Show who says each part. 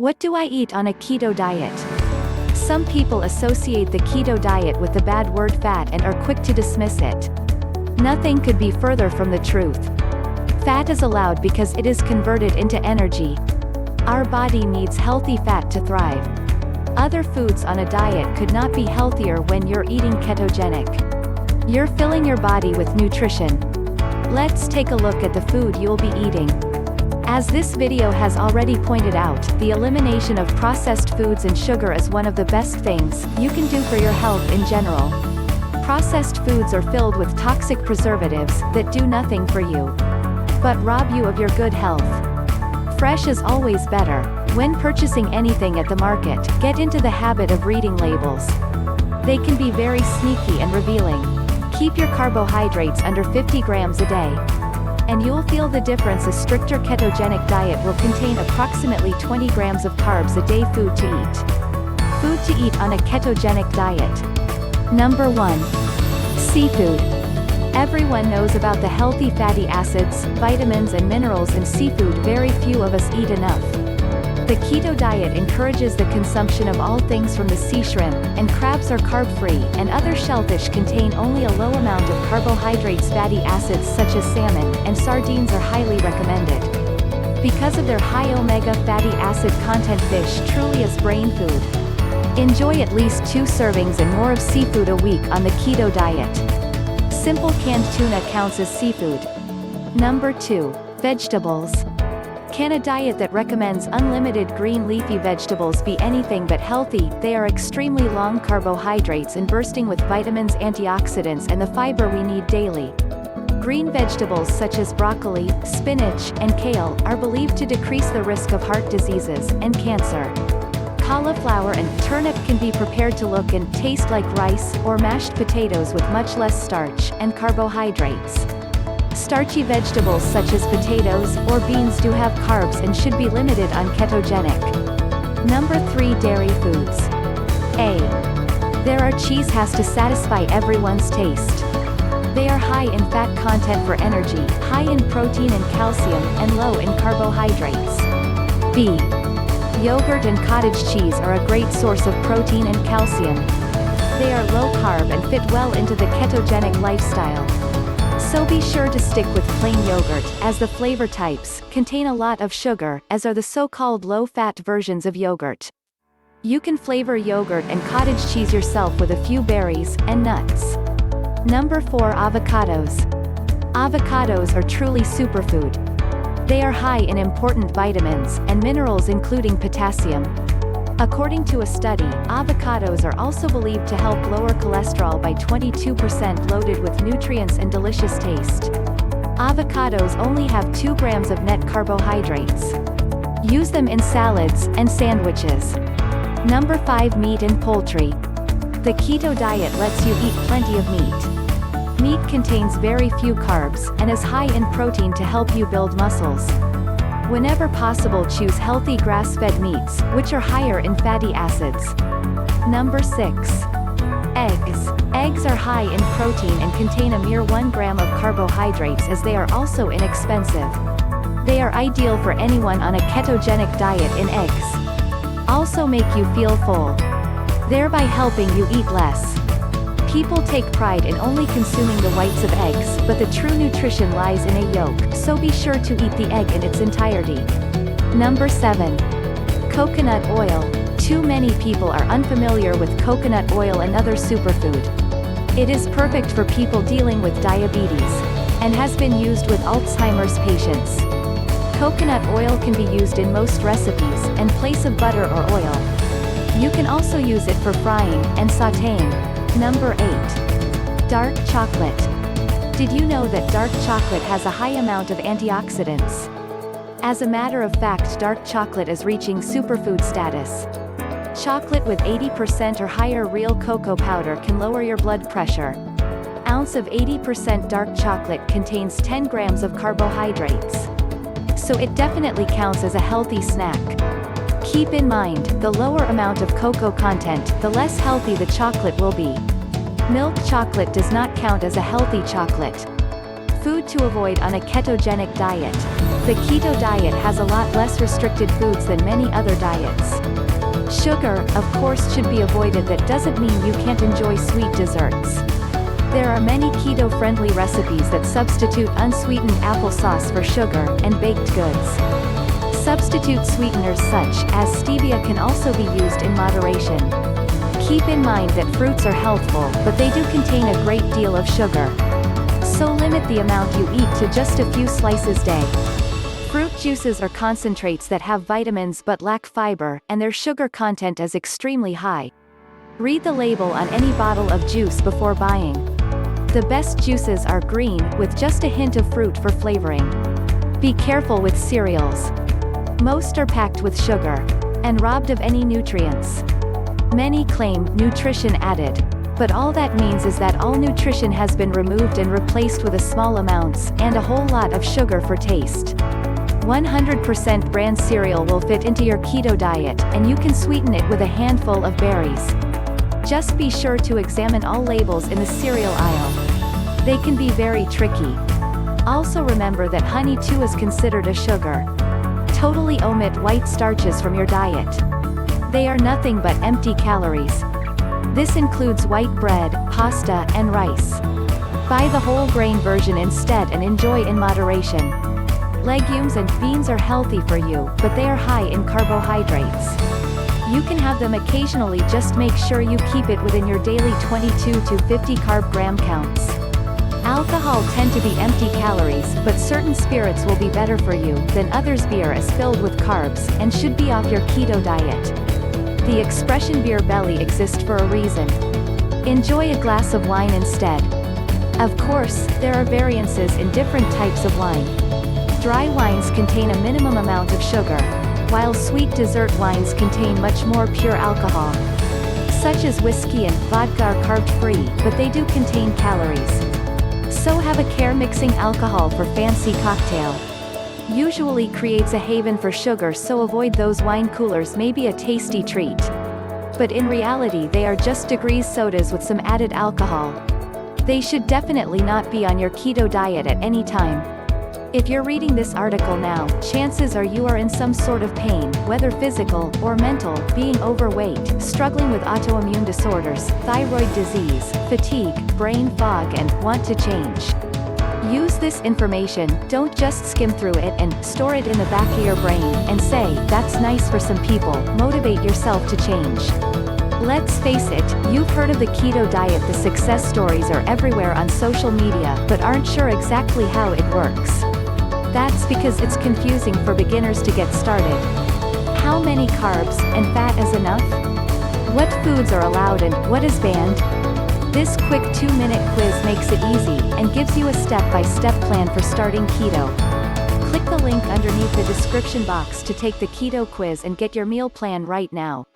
Speaker 1: What do I eat on a keto diet? Some people associate the keto diet with the bad word fat and are quick to dismiss it. Nothing could be further from the truth. Fat is allowed because it is converted into energy. Our body needs healthy fat to thrive. Other foods on a diet could not be healthier when you're eating ketogenic. You're filling your body with nutrition. Let's take a look at the food you'll be eating. As this video has already pointed out, the elimination of processed foods and sugar is one of the best things you can do for your health in general. Processed foods are filled with toxic preservatives that do nothing for you, but rob you of your good health. Fresh is always better. When purchasing anything at the market, get into the habit of reading labels. They can be very sneaky and revealing. Keep your carbohydrates under 50 grams a day, and you'll feel the difference. A stricter ketogenic diet will contain approximately 20 grams of carbs a day. Food to eat. Food to eat on a ketogenic diet. Number 1. Seafood. Everyone knows about the healthy fatty acids, vitamins and minerals in seafood. Very few of us eat enough. The keto diet encourages the consumption of all things from the sea. Shrimp and crabs are carb-free, and other shellfish contain only a low amount of carbohydrates. Fatty acids such as salmon and sardines are highly recommended. Because of their high omega fatty acid content, fish truly is brain food. Enjoy at least 2 servings and more of seafood a week on the keto diet. Simple canned tuna counts as seafood. Number 2. Vegetables. Can a diet that recommends unlimited green leafy vegetables be anything but healthy? They are extremely long carbohydrates and bursting with vitamins, antioxidants and the fiber we need daily. Green vegetables such as broccoli, spinach, and kale are believed to decrease the risk of heart diseases and cancer. Cauliflower and turnip can be prepared to look and taste like rice or mashed potatoes with much less starch and carbohydrates. Starchy vegetables such as potatoes or beans do have carbs and should be limited on ketogenic. Number 3. Dairy foods. A. There are cheese has to satisfy everyone's taste. They are high in fat content for energy, high in protein and calcium, and low in carbohydrates. B. Yogurt and cottage cheese are a great source of protein and calcium. They are low carb and fit well into the ketogenic lifestyle. So be sure to stick with plain yogurt, as the flavor types contain a lot of sugar, as are the so-called low-fat versions of yogurt. You can flavor yogurt and cottage cheese yourself with a few berries and nuts. Number 4. Avocados. Avocados are truly superfood. They are high in important vitamins and minerals including potassium. According to a study, avocados are also believed to help lower cholesterol by 22%, loaded with nutrients and delicious taste. Avocados only have 2 grams of net carbohydrates. Use them in salads and sandwiches. Number 5. Meat and poultry. The keto diet lets you eat plenty of meat. Meat contains very few carbs and is high in protein to help you build muscles. Whenever possible, choose healthy grass-fed meats, which are higher in fatty acids. Number 6. Eggs. Eggs are high in protein and contain a mere 1 gram of carbohydrates, as they are also inexpensive. They are ideal for anyone on a ketogenic diet. In eggs also make you feel full, thereby helping you eat less. People take pride in only consuming the whites of eggs, but the true nutrition lies in a yolk, so be sure to eat the egg in its entirety. Number 7. Coconut oil. Too many people are unfamiliar with coconut oil, another superfood. It is perfect for people dealing with diabetes, and has been used with Alzheimer's patients. Coconut oil can be used in most recipes, in place of butter or oil. You can also use it for frying and sautéing. Number 8. Dark chocolate. Did you know that dark chocolate has a high amount of antioxidants? As a matter of fact, dark chocolate is reaching superfood status. Chocolate with 80% or higher real cocoa powder can lower your blood pressure. Ounce of 80% dark chocolate contains 10 grams of carbohydrates. So it definitely counts as a healthy snack. Keep in mind, the lower amount of cocoa content, the less healthy the chocolate will be. Milk chocolate does not count as a healthy chocolate. Food to avoid on a ketogenic diet. The keto diet has a lot less restricted foods than many other diets. Sugar, of course, should be avoided. That doesn't mean you can't enjoy sweet desserts. There are many keto-friendly recipes that substitute unsweetened applesauce for sugar, and baked goods. Substitute sweeteners such as stevia can also be used in moderation. Keep in mind that fruits are healthful, but they do contain a great deal of sugar. So limit the amount you eat to just a few slices a day. Fruit juices are concentrates that have vitamins but lack fiber, and their sugar content is extremely high. Read the label on any bottle of juice before buying. The best juices are green, with just a hint of fruit for flavoring. Be careful with cereals. Most are packed with sugar and robbed of any nutrients. Many claim nutrition added, but all that means is that all nutrition has been removed and replaced with a small amounts and a whole lot of sugar for taste. 100% bran cereal will fit into your keto diet, and you can sweeten it with a handful of berries. Just be sure to examine all labels in the cereal aisle. They can be very tricky. Also remember that honey too is considered a sugar. Totally omit white starches from your diet. They are nothing but empty calories. This includes white bread, pasta, and rice. Buy the whole grain version instead and enjoy in moderation. Legumes and beans are healthy for you, but they are high in carbohydrates. You can have them occasionally, just make sure you keep it within your daily 22 to 50 carb gram counts. Alcohol tend to be empty calories, but certain spirits will be better for you than others. Beer is filled with carbs, and should be off your keto diet. The expression beer belly exists for a reason. Enjoy a glass of wine instead. Of course, there are variances in different types of wine. Dry wines contain a minimum amount of sugar, while sweet dessert wines contain much more pure alcohol. Such as whiskey and vodka are carb-free, but they do contain calories. So have a care. Mixing alcohol for fancy cocktail usually creates a haven for sugar, so avoid those. Wine coolers may be a tasty treat, but in reality they are just degrees sodas with some added alcohol. They should definitely not be on your keto diet at any time. If you're reading this article now, chances are you are in some sort of pain, whether physical or mental, being overweight, struggling with autoimmune disorders, thyroid disease, fatigue, brain fog, and want to change. Use this information, don't just skim through it and store it in the back of your brain and say, "That's nice for some people." Motivate yourself to change. Let's face it, you've heard of the keto diet. The success stories are everywhere on social media, but aren't sure exactly how it works. That's because it's confusing for beginners to get started. How many carbs and fat is enough? What foods are allowed and what is banned? This quick 2-minute quiz makes it easy and gives you a step-by-step plan for starting keto. Click the link underneath the description box to take the keto quiz and get your meal plan right now.